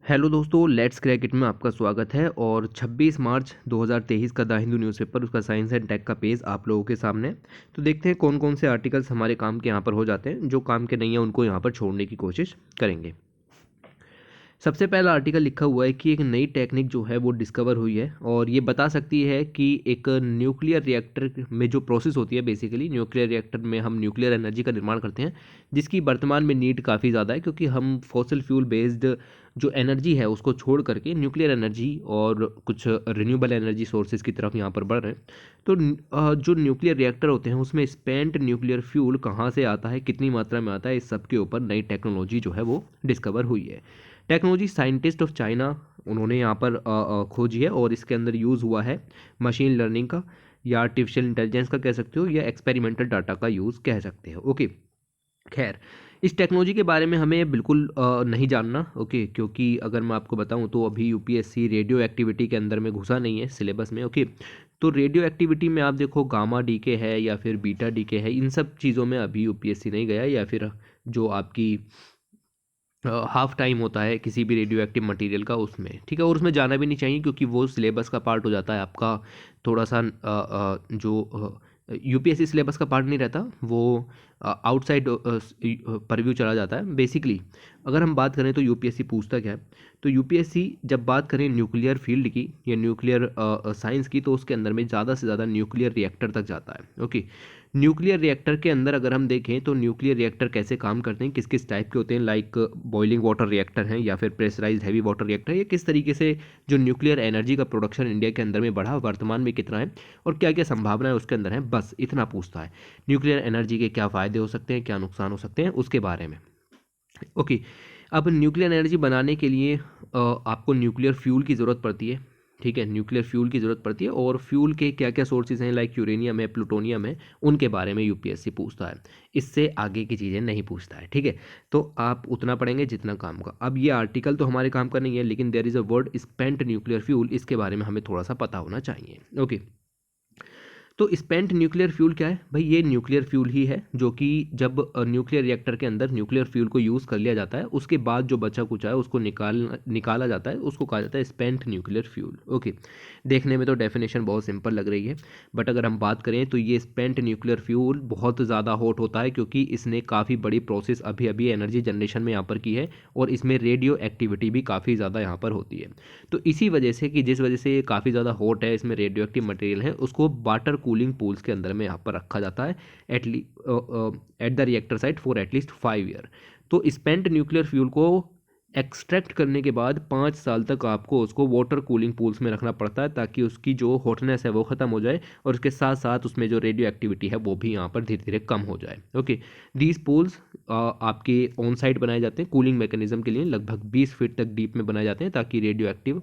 Hello दोस्तों, let's crack it में आपका स्वागत है। और 26 मार्च 2023 का द हिंदू न्यूज़पेपर, उसका साइंस एंड टेक का पेज आप लोगों के सामने। तो देखते हैं कौन कौन से आर्टिकल्स हमारे काम के यहाँ पर हो जाते हैं, जो काम के नहीं हैं उनको यहाँ पर छोड़ने की कोशिश करेंगे। सबसे पहला आर्टिकल लिखा हुआ है कि एक नई टेक्निक जो है वो डिस्कवर हुई है और ये बता सकती है कि एक न्यूक्लियर रिएक्टर में जो प्रोसेस होती है, बेसिकली न्यूक्लियर रिएक्टर में हम न्यूक्लियर एनर्जी का निर्माण करते हैं, जिसकी वर्तमान में नीड काफ़ी ज़्यादा है, क्योंकि हम फॉसिल फ्यूल बेस्ड जो एनर्जी है उसको छोड़ करके न्यूक्लियर एनर्जी और कुछ रिन्यूएबल एनर्जी सोर्सेज की तरफ यहाँ पर बढ़ रहे हैं। तो जो न्यूक्लियर रिएक्टर होते हैं उसमें स्पेंट न्यूक्लियर फ्यूल कहाँ से आता है, कितनी मात्रा में आता है, इस सब के ऊपर नई टेक्नोलॉजी जो है वो डिस्कवर हुई है। टेक्नोलॉजी साइंटिस्ट ऑफ चाइना उन्होंने यहाँ पर खोजी है और इसके अंदर यूज़ हुआ है मशीन लर्निंग का, या आर्टिफिशियल इंटेलिजेंस का कह सकते हो, या एक्सपेरिमेंटल डाटा का यूज़ कह सकते हो। ओके, खैर इस टेक्नोलॉजी के बारे में हमें बिल्कुल नहीं जानना। ओके, क्योंकि अगर मैं आपको बताऊं तो अभी यूपीएससी रेडियो एक्टिविटी के अंदर में घुसा नहीं है सिलेबस में। ओके, तो रेडियो एक्टिविटी में आप देखो गामा डीके है या फिर बीटा डीके है, इन सब चीज़ों में अभी यूपीएससी नहीं गया, या फिर जो आपकी हाफ टाइम होता है किसी भी रेडियो एक्टिव मटेरियल का, उसमें ठीक है। और उसमें जाना भी नहीं चाहिए क्योंकि वो सिलेबस का पार्ट हो जाता है आपका। थोड़ा सा जो यूपीएससी सिलेबस का पार्ट नहीं रहता, वो आउटसाइड परव्यू चला जाता है। बेसिकली अगर हम बात करें तो यूपीएससी पूछता क्या है, तो यूपीएससी जब बात करें न्यूक्लियर फील्ड की या न्यूक्लियर साइंस की, तो उसके अंदर में ज़्यादा से ज़्यादा न्यूक्लियर रिएक्टर तक जाता है। ओके, न्यूक्लियर रिएक्टर के अंदर अगर हम देखें तो न्यूक्लियर रिएक्टर कैसे काम करते हैं, किस किस टाइप के होते हैं, लाइक बॉइलिंग वाटर रिएक्टर हैं या फिर प्रेशराइज्ड हैवी वाटर रिएक्टर, या किस तरीके से जो न्यूक्लियर एनर्जी का प्रोडक्शन इंडिया के अंदर में बढ़ा, वर्तमान में कितना है और क्या क्या संभावनाएं उसके अंदर हैं, बस इतना पूछता है। न्यूक्लियर एनर्जी के क्या फ़ायदे हो सकते हैं, क्या नुकसान हो सकते हैं, उसके बारे में। ओके, अब न्यूक्लियर एनर्जी बनाने के लिए आपको न्यूक्लियर फ्यूल की ज़रूरत पड़ती है। ठीक है, न्यूक्लियर फ्यूल की ज़रूरत पड़ती है और फ्यूल के क्या क्या सोर्सेज हैं, लाइक यूरेनियम है, प्लूटोनियम है, उनके बारे में यूपीएससी पूछता है। इससे आगे की चीज़ें नहीं पूछता है। ठीक है, तो आप उतना पढ़ेंगे जितना काम का। अब ये आर्टिकल तो हमारे काम का नहीं है, लेकिन there is a word spent nuclear fuel, इसके बारे में हमें थोड़ा सा पता होना चाहिए। ओके, तो स्पेंट न्यूक्लियर फ्यूल क्या है भाई? ये न्यूक्लियर फ्यूल ही है जो कि जब न्यूक्लियर रिएक्टर के अंदर न्यूक्लियर फ्यूल को यूज़ कर लिया जाता है, उसके बाद जो बचा कुचा है उसको निकाला जाता है, उसको कहा जाता है स्पेंट न्यूक्लियर फ्यूल। ओके, देखने में तो डेफिनेशन बहुत सिंपल लग रही है, बट अगर हम बात करें तो ये स्पेंट न्यूक्लियर फ्यूल बहुत ज़्यादा हॉट होता है, क्योंकि इसने काफ़ी बड़ी प्रोसेस अभी अभी एनर्जी जनरेशन में यहाँ पर की है और इसमें रेडियो एक्टिविटी भी काफ़ी ज़्यादा यहाँ पर होती है। तो इसी वजह से कि जिस वजह से ये काफ़ी ज़्यादा हॉट है, इसमें रेडियो एक्टिव मटेरियल है, उसको वाटर कूलिंग पूल्स के अंदर में यहाँ पर रखा जाता है at the reactor site for at least 5 year. तो स्पेंट न्यूक्लियर फ्यूल को एक्सट्रैक्ट करने के बाद 5 साल तक आपको उसको वाटर कूलिंग पूल्स में रखना पड़ता है, ताकि उसकी जो हॉटनेस है वो ख़त्म हो जाए और उसके साथ साथ उसमें जो रेडियो एक्टिविटी है वो भी यहाँ पर धीरे धीरे कम हो जाए। ओके, दीज पूल्स आपके ऑन साइट बनाए जाते हैं कूलिंग मैकेनिज्म के लिए, लगभग 20 फीट तक डीप में बनाए जाते हैं, ताकि रेडियो एक्टिव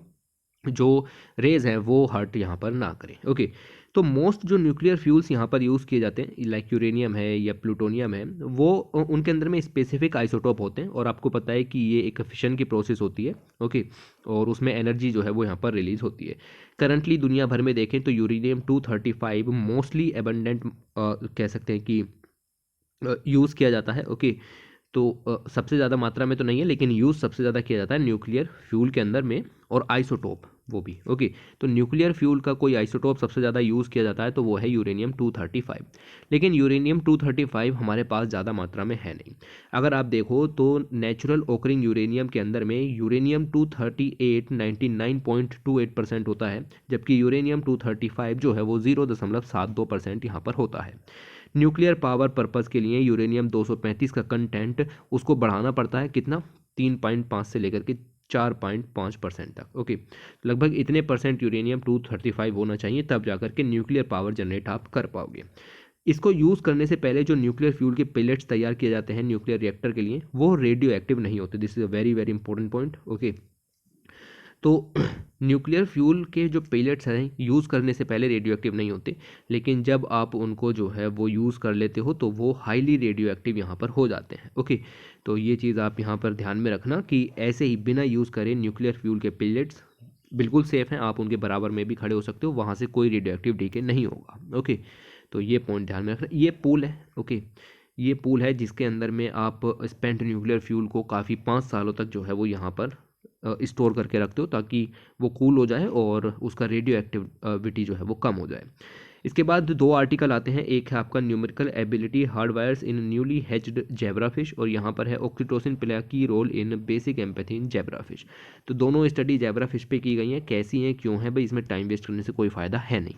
जो रेज हैं वो हर्ट यहाँ पर ना करें। ओके, तो मोस्ट जो न्यूक्लियर फ्यूल्स यहाँ पर यूज़ किए जाते हैं, लाइक यूरेनियम है या प्लूटोनियम है, वो उनके अंदर में स्पेसिफिक आइसोटोप होते हैं और आपको पता है कि ये एक फिशन की प्रोसेस होती है। ओके, और उसमें एनर्जी जो है वो यहाँ पर रिलीज होती है। करंटली दुनिया भर में देखें तो यूरेनियम 235 मोस्टली एबंडेंट कह सकते हैं कि यूज़ किया जाता है। ओके, तो सबसे ज़्यादा मात्रा में तो नहीं है, लेकिन यूज़ सबसे ज़्यादा किया जाता है न्यूक्लियर फ्यूल के अंदर में, और आइसोटोप वो भी। ओके, तो न्यूक्लियर फ्यूल का कोई आइसोटोप सबसे ज़्यादा यूज़ किया जाता है तो वो है यूरेनियम 235। लेकिन यूरेनियम 235 हमारे पास ज़्यादा मात्रा में है नहीं। अगर आप देखो तो नेचुरल ओकरिंग यूरेनियम के अंदर में यूरेनियम 238 99.28% होता है, जबकि यूरेनियम 235 जो है वो 0.72% यहाँ पर होता है। न्यूक्लियर पावर पर्पज़ के लिए यूरेनियम 235 का कंटेंट उसको बढ़ाना पड़ता है, कितना? 3.5 से लेकर के 4.5% तक। ओके, लगभग इतने परसेंट यूरेनियम 235 होना चाहिए, तब जाकर के न्यूक्लियर पावर जनरेट आप कर पाओगे। इसको यूज़ करने से पहले जो न्यूक्लियर फ्यूल के पेलेट्स तैयार किए जाते हैं न्यूक्लियर रिएक्टर के लिए, वो रेडियो एक्टिव नहीं होते। This is a very very important point. Okay, तो न्यूक्लियर फ्यूल के जो पेलेट्स हैं यूज़ करने से पहले रेडियो एक्टिव नहीं होते, लेकिन जब आप उनको जो है वो यूज़ कर लेते हो तो वो हाईली रेडियो एक्टिव यहाँ पर हो जाते हैं। ओके, तो ये चीज़ आप यहाँ पर ध्यान में रखना कि ऐसे ही बिना यूज़ करे न्यूक्लियर फ्यूल के पेलेट्स बिल्कुल सेफ़ हैं, आप उनके बराबर में भी खड़े हो सकते हो, वहाँ से कोई रेडियो एक्टिव डीके नहीं होगा। ओके, तो ये पॉइंट ध्यान में रखना। ये पूल है। ओके, ये पूल है जिसके अंदर में आप स्पेंट न्यूक्लियर फ्यूल को काफ़ी 5 सालों तक जो है वो यहाँ पर स्टोर करके रखते हो ताकि वो कूल हो जाए और उसका रेडियो एक्टिविटी जो है वो कम हो जाए। इसके बाद दो आर्टिकल आते हैं, एक है आपका numerical ability hardwires in newly hatched zebrafish, और यहाँ पर है oxytocin play key role in basic empathy in zebrafish. तो दोनों स्टडी जेब्राफिश पे की गई हैं, कैसी हैं क्यों हैं भाई, इसमें टाइम वेस्ट करने से कोई फ़ायदा है नहीं।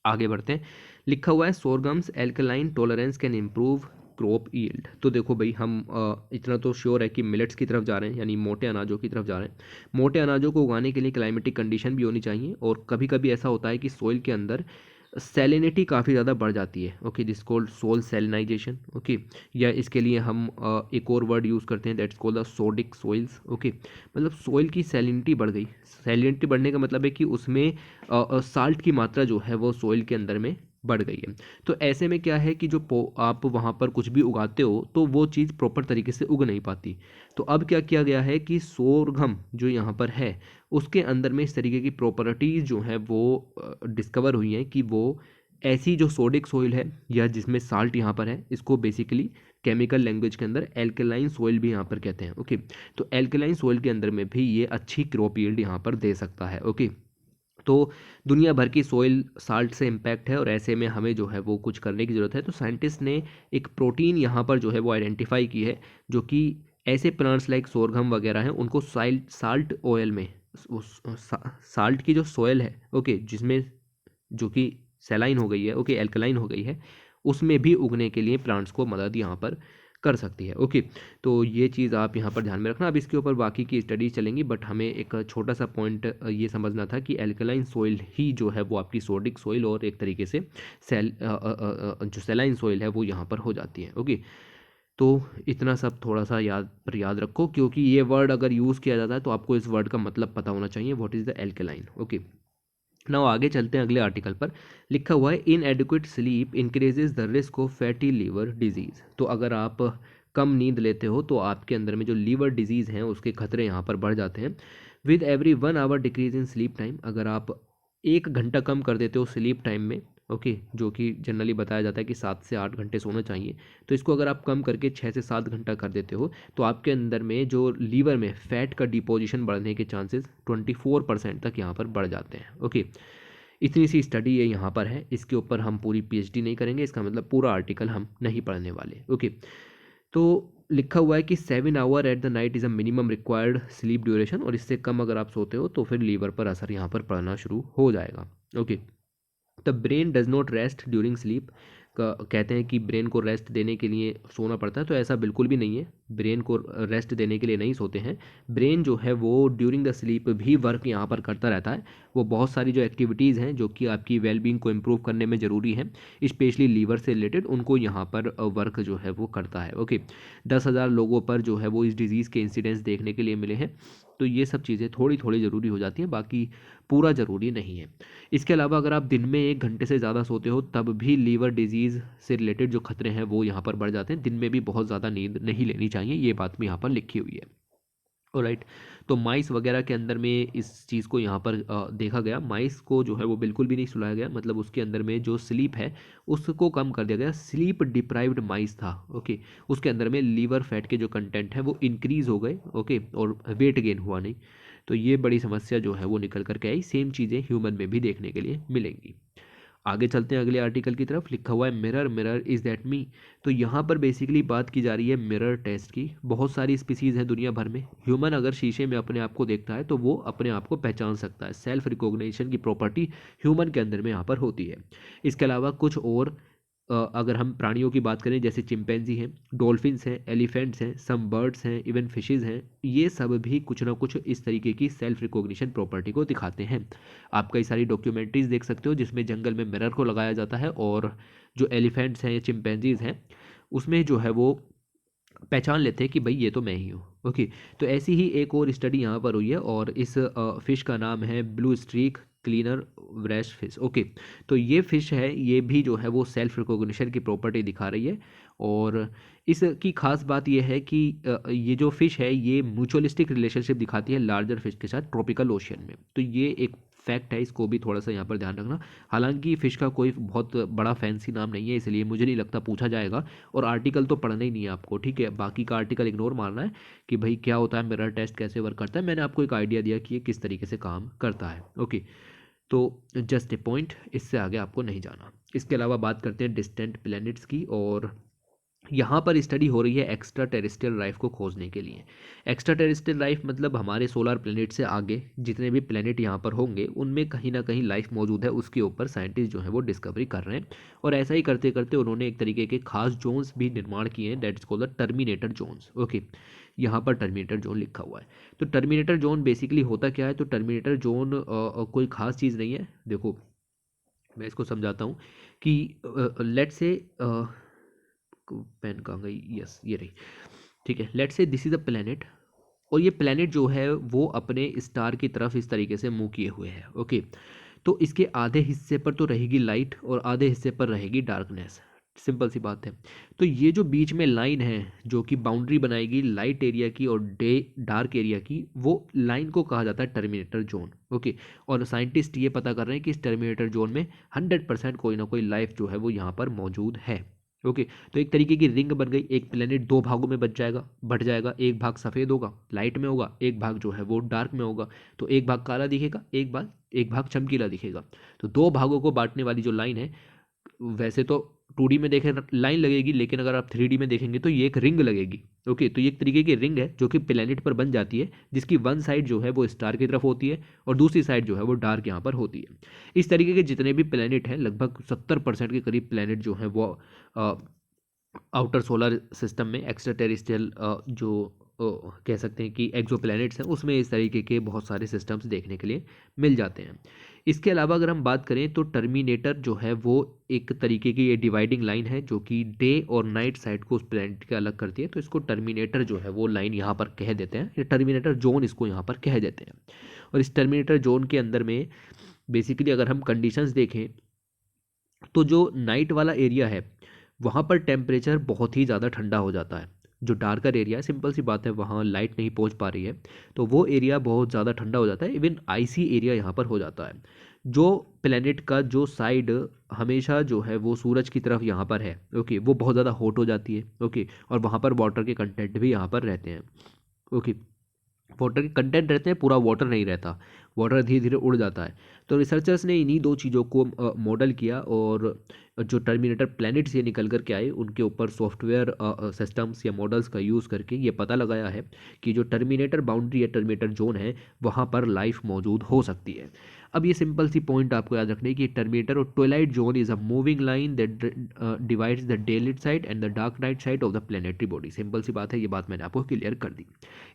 आगे बढ़ते हैं। लिखा हुआ है sorghum's alkaline tolerance can improve crop yield. तो देखो भाई हम इतना तो श्योर है कि मिलेट्स की तरफ जा रहे हैं, यानी मोटे अनाजों की तरफ जा रहे हैं। मोटे अनाजों को उगाने के लिए क्लाइमेटिक कंडीशन भी होनी चाहिए, और कभी कभी ऐसा होता है कि सोइल के अंदर सैलिनिटी काफ़ी ज़्यादा बढ़ जाती है, okay, this called soil salinization, okay, या इसके लिए हम एक और वर्ड यूज़ करते हैं, that's called the sodic soils, okay, मतलब सोइल की सैलिनिटी बढ़ गई। सैलिनिटी बढ़ने का मतलब है कि उसमें साल्ट की मात्रा जो है वो सोइल के अंदर में बढ़ गई है। तो ऐसे में क्या है कि जो आप वहाँ पर कुछ भी उगाते हो तो वो चीज़ प्रॉपर तरीके से उग नहीं पाती। तो अब क्या किया गया है कि सोरघम जो यहाँ पर है उसके अंदर में इस तरीके की प्रॉपर्टीज़ जो है वो डिस्कवर हुई हैं कि वो ऐसी जो सोडिक सोइल है या जिसमें साल्ट यहाँ पर है, इसको बेसिकली केमिकल लैंग्वेज के अंदर एल्कलाइन सोइल भी यहाँ पर कहते हैं, ओके। तो एल्कलाइन सोइल के अंदर में भी ये अच्छी क्रॉप यील्ड यहाँ पर दे सकता है, ओके। तो दुनिया भर की सोइल साल्ट से इम्पैक्ट है, और ऐसे में हमें जो है वो कुछ करने की ज़रूरत है। तो साइंटिस्ट ने एक प्रोटीन यहाँ पर जो है वो आइडेंटिफाई की है, जो कि ऐसे प्लांट्स लाइक सोरघम वगैरह हैं उनको साल्ट ऑयल में साल्ट की जो सोयल है, ओके, जिसमें जो कि सेलाइन हो गई है, ओके, एल्कलाइन हो गई है, उसमें भी उगने के लिए प्लांट्स को मदद यहाँ पर कर सकती है, ओके। तो ये चीज़ आप यहाँ पर ध्यान में रखना। अब इसके ऊपर बाकी की स्टडीज चलेंगी, बट हमें एक छोटा सा पॉइंट ये समझना था कि एल्कलाइन सोइल ही जो है वो आपकी सोडिक सोइल और एक तरीके से जो सेलाइन सोइल है वो यहाँ पर हो जाती है, ओके। तो इतना सब थोड़ा सा याद रखो, क्योंकि ये वर्ड अगर यूज़ किया जाता है तो आपको इस वर्ड का मतलब पता होना चाहिए, what is the alkaline, okay. Now आगे चलते हैं अगले आर्टिकल पर। लिखा हुआ है inadequate sleep increases the risk of fatty liver disease. तो अगर आप कम नींद लेते हो तो आपके अंदर में जो लीवर डिजीज़ हैं उसके खतरे यहाँ पर बढ़ जाते हैं। With every 1 hour decrease in sleep time, अगर आप 1 घंटा कम कर देते हो स्लीप टाइम में, ओके, जो कि जनरली बताया जाता है कि 7 से 8 घंटे सोना चाहिए, तो इसको अगर आप कम करके 6 से 7 घंटा कर देते हो तो आपके अंदर में जो लीवर में फैट का डिपोजिशन बढ़ने के चांसेस 24% तक यहाँ पर बढ़ जाते हैं, ओके। इतनी सी स्टडी ये यहाँ पर है, इसके ऊपर हम पूरी पीएचडी नहीं करेंगे, इसका मतलब पूरा आर्टिकल हम नहीं पढ़ने वाले, ओके। तो लिखा हुआ है कि 7 hour at the night is a minimum required sleep duration, और इससे कम अगर आप सोते हो तो फिर लीवर पर असर यहाँ पर पड़ना शुरू हो जाएगा, okay. The brain does not rest during sleep, कहते हैं कि ब्रेन को रेस्ट देने के लिए सोना पड़ता है, तो ऐसा बिल्कुल भी नहीं है। ब्रेन को रेस्ट देने के लिए नहीं सोते हैं। ब्रेन जो है वो ड्यूरिंग द स्लीप भी वर्क यहाँ पर करता रहता है। वो बहुत सारी जो एक्टिविटीज़ हैं जो कि आपकी वेलबींग को इम्प्रूव करने में ज़रूरी है, स्पेशली लीवर से रिलेटेड, उनको यहाँ पर वर्क जो है वो करता है, ओके। 10,000 लोगों पर जो है वो इस डिज़ीज़ के इंसिडेंस देखने के लिए मिले हैं। तो ये सब चीज़ें थोड़ी थोड़ी ज़रूरी हो जाती हैं, बाकी पूरा ज़रूरी नहीं है। इसके अलावा अगर आप दिन में 1 घंटे से ज़्यादा सोते हो तब भी लीवर डिजीज़ से रिलेटेड जो खतरे हैं वो यहाँ पर बढ़ जाते हैं। दिन में भी बहुत ज़्यादा नींद नहीं लेनी चाहिए, ये बात भी यहाँ पर लिखी हुई है, ऑलराइट। तो माइस वगैरह के अंदर में इस चीज़ को यहाँ पर देखा गया। माइस को जो है वो बिल्कुल भी नहीं सुलाया गया, मतलब उसके अंदर में जो स्लीप है उसको कम कर दिया गया। स्लीप डिप्राइव्ड माइस था, ओके। उसके अंदर में लीवर फैट के जो कंटेंट है वो इंक्रीज हो गए, ओके, और वेट गेन हुआ नहीं। तो ये बड़ी समस्या जो है वो निकल करके आई। सेम चीज़ें ह्यूमन में भी देखने के लिए मिलेंगी। आगे चलते हैं अगले आर्टिकल की तरफ। लिखा हुआ है mirror mirror is that me. तो यहाँ पर बेसिकली बात की जा रही है मिरर टेस्ट की। बहुत सारी स्पीसीज़ हैं दुनिया भर में। ह्यूमन अगर शीशे में अपने आप को देखता है तो वो अपने आप को पहचान सकता है। सेल्फ रिकॉग्निशन की प्रॉपर्टी ह्यूमन के अंदर में यहाँ पर होती है। इसके अलावा कुछ और अगर हम प्राणियों की बात करें, जैसे चिंपैंजी हैं, डॉल्फिन्स हैं, एलिफेंट्स हैं, सम बर्ड्स हैं, इवन फिशेज़ हैं, ये सब भी कुछ ना कुछ इस तरीके की सेल्फ रिकॉग्निशन प्रॉपर्टी को दिखाते हैं। आप कई सारी डॉक्यूमेंट्रीज देख सकते हो जिसमें जंगल में मिरर को लगाया जाता है, और जो एलिफेंट्स हैं या चिंपैंजीज हैं उसमें जो है वो पहचान लेते हैं कि भाई ये तो मैं ही हूँ, ओके। तो ऐसी ही एक और स्टडी यहाँ पर हुई है, और इस फिश का नाम है blue streak cleaner breast fish, okay. तो ये फिश है, ये भी जो है वो सेल्फ रिकॉग्निशन की प्रॉपर्टी दिखा रही है। और इसकी खास बात ये है कि ये जो फिश है ये म्यूचुअलिस्टिक रिलेशनशिप दिखाती है लार्जर फिश के साथ ट्रॉपिकल ओशियन में। तो ये एक फैक्ट है, इसको भी थोड़ा सा यहाँ पर ध्यान रखना। हालांकि फिश का कोई बहुत बड़ा फैंसी नाम नहीं है, इसलिए मुझे नहीं लगता पूछा जाएगा, और आर्टिकल तो पढ़ना ही नहीं है आपको, ठीक है। बाकी का आर्टिकल इग्नोर मारना है कि भाई क्या होता है, मिरर टेस्ट कैसे वर्क करता है। मैंने आपको एक आइडिया दिया कि ये किस तरीके से काम करता है, ओके। तो जस्ट ए पॉइंट, इससे आगे आपको नहीं जाना। इसके अलावा बात करते हैं डिस्टेंट प्लैनेट्स की, और यहाँ पर स्टडी हो रही है एक्स्ट्रा टेरेस्ट्रियल लाइफ को खोजने के लिए। एक्स्ट्रा टेरेस्ट्रियल लाइफ मतलब हमारे सोलर प्लेनेट से आगे जितने भी प्लेनेट यहाँ पर होंगे उनमें कहीं ना कहीं लाइफ मौजूद है, उसके ऊपर साइंटिस्ट जो है वो डिस्कवरी कर रहे हैं। और ऐसा ही करते करते उन्होंने एक तरीके के खास जोन्स भी निर्माण किए हैं, that is called the terminator zones, okay. यहाँ पर टर्मिनेटर जोन लिखा हुआ है। तो टर्मिनेटर जोन बेसिकली होता क्या है, तो टर्मिनेटर जोन कोई खास चीज़ नहीं है। देखो मैं इसको समझाता हूँ कि लेट से पेन कहाँ गई, यस ये रही, ठीक है। Let's say this is a planet, और ये प्लेनेट जो है वो अपने स्टार की तरफ इस तरीके से मूव किए हुए है, ओके। तो इसके आधे हिस्से पर तो रहेगी लाइट और आधे हिस्से पर रहेगी डार्कनेस, सिंपल सी बात है। तो ये जो बीच में लाइन है जो कि बाउंड्री बनाएगी लाइट एरिया की और डे डार्क एरिया की, वो लाइन को कहा जाता है टर्मिनेटर जोन, ओके। और साइंटिस्ट ये पता कर रहे हैं कि इस टर्मिनेटर जोन में 100% कोई ना कोई लाइफ जो है वो यहाँ पर मौजूद है, ओके। तो एक तरीके की रिंग बन गई, एक प्लेनेट दो भागों में बट जाएगा। एक भाग सफ़ेद होगा, लाइट में होगा, एक भाग जो है वो डार्क में होगा। तो एक भाग काला दिखेगा, एक भाग चमकीला दिखेगा। तो दो भागों को बांटने वाली जो लाइन है, वैसे तो 2D में देखें लाइन लगेगी, लेकिन अगर आप 3D में देखेंगे तो ये एक रिंग लगेगी, ओके। तो ये एक तरीके की रिंग है जो कि प्लेनेट पर बन जाती है, जिसकी वन साइड जो है वो स्टार की तरफ होती है और दूसरी साइड जो है वो डार्क यहाँ पर होती है। इस तरीके के जितने भी प्लेनेट हैं, लगभग 70% के करीब प्लेनेट जो हैं वो आउटर सोलर सिस्टम में एक्स्ट्रा टेरेस्ट्रियल जो कह सकते हैं कि एक्सोप्लैनेट्स हैं, उसमें इस तरीके के बहुत सारे सिस्टम्स देखने के लिए मिल जाते हैं। इसके अलावा अगर हम बात करें तो टर्मिनेटर जो है वो एक तरीके की ये डिवाइडिंग लाइन है जो कि डे और नाइट साइड को उस प्लैनेट के अलग करती है। तो इसको टर्मिनेटर जो है वो लाइन यहाँ पर कह देते हैं, या टर्मिनेटर जोन इसको यहाँ पर कह देते हैं। और इस टर्मिनेटर जोन के अंदर में बेसिकली अगर हम कंडीशंस देखें तो जो नाइट वाला एरिया है वहाँ पर टेम्परेचर बहुत ही ज़्यादा ठंडा हो जाता है। जो डार्कर एरिया है, सिंपल सी बात है, वहाँ लाइट नहीं पहुँच पा रही है, तो वो एरिया बहुत ज़्यादा ठंडा हो जाता है। इवन आईसी एरिया यहाँ पर हो जाता है। जो प्लेनेट का जो साइड हमेशा जो है वो सूरज की तरफ यहाँ पर है, ओके, वो बहुत ज़्यादा हॉट हो जाती है, ओके। और वहाँ पर वाटर के कंटेंट भी यहाँ पर रहते हैं, ओके। वाटर के कंटेंट रहते हैं, पूरा वाटर नहीं रहता, वाटर धीरे धीरे उड़ जाता है। तो रिसर्चर्स ने इन्हीं दो चीज़ों को मॉडल किया, और जो टर्मिनेटर प्लैनेट से निकल कर के आए उनके ऊपर सॉफ्टवेयर सिस्टम्स या मॉडल्स का यूज़ करके ये पता लगाया है कि जो टर्मिनेटर बाउंड्री या टर्मिनेटर जोन है वहाँ पर लाइफ मौजूद हो सकती है। अब ये सिंपल सी पॉइंट आपको याद रखनी है कि टर्मिनेटर और twilight zone is a moving line that divides the daylight side and the dark night side of the planetary body. Simple सी बात है, ये बात मैंने आपको क्लियर कर दी।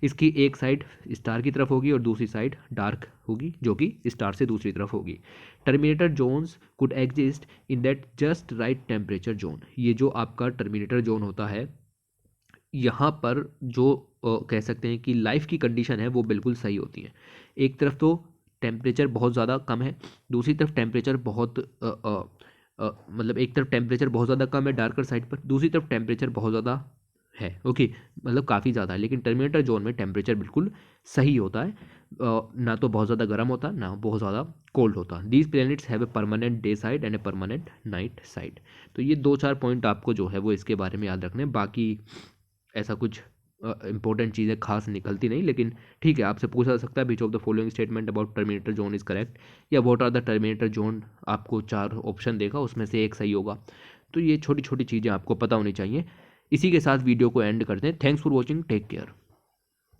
इसकी एक साइड स्टार की तरफ होगी और दूसरी साइड डार्क होगी जो कि स्टार से दूसरी तरफ होगी। Terminator zones could exist in that just right temperature zone. ये जो आपका टर्मिनेटर जोन होता है, यहाँ पर जो कह सकते हैं कि लाइफ की कंडीशन है वो बिल्कुल सही होती है। एक तरफ तो टेम्परेचर बहुत ज़्यादा कम है, दूसरी तरफ टेम्परेचर बहुत मतलब एक तरफ टेम्परेचर बहुत ज़्यादा कम है डार्कर साइड पर, दूसरी तरफ टेम्परेचर बहुत ज़्यादा है, ओके, मतलब काफ़ी ज़्यादा है। लेकिन टर्मिनेटर जोन में टेम्परेचर बिल्कुल सही होता है, ना तो बहुत ज़्यादा गर्म होता ना बहुत ज़्यादा कोल्ड होता। These planets have a permanent day side and a permanent night side. तो ये 2-4 पॉइंट आपको जो है वो इसके बारे में याद रखने हैं। बाकी ऐसा कुछ इंपॉर्टेंट चीज़ें खास निकलती नहीं, लेकिन ठीक है, आपसे पूछा जा सकता है which of the following statement about terminator zone is correct, या what are the terminator zone. आपको 4 ऑप्शन देगा, उसमें से एक सही होगा। तो ये छोटी छोटी चीज़ें आपको पता होनी चाहिए। इसी के साथ वीडियो को एंड करते हैं। Thanks for watching, take care.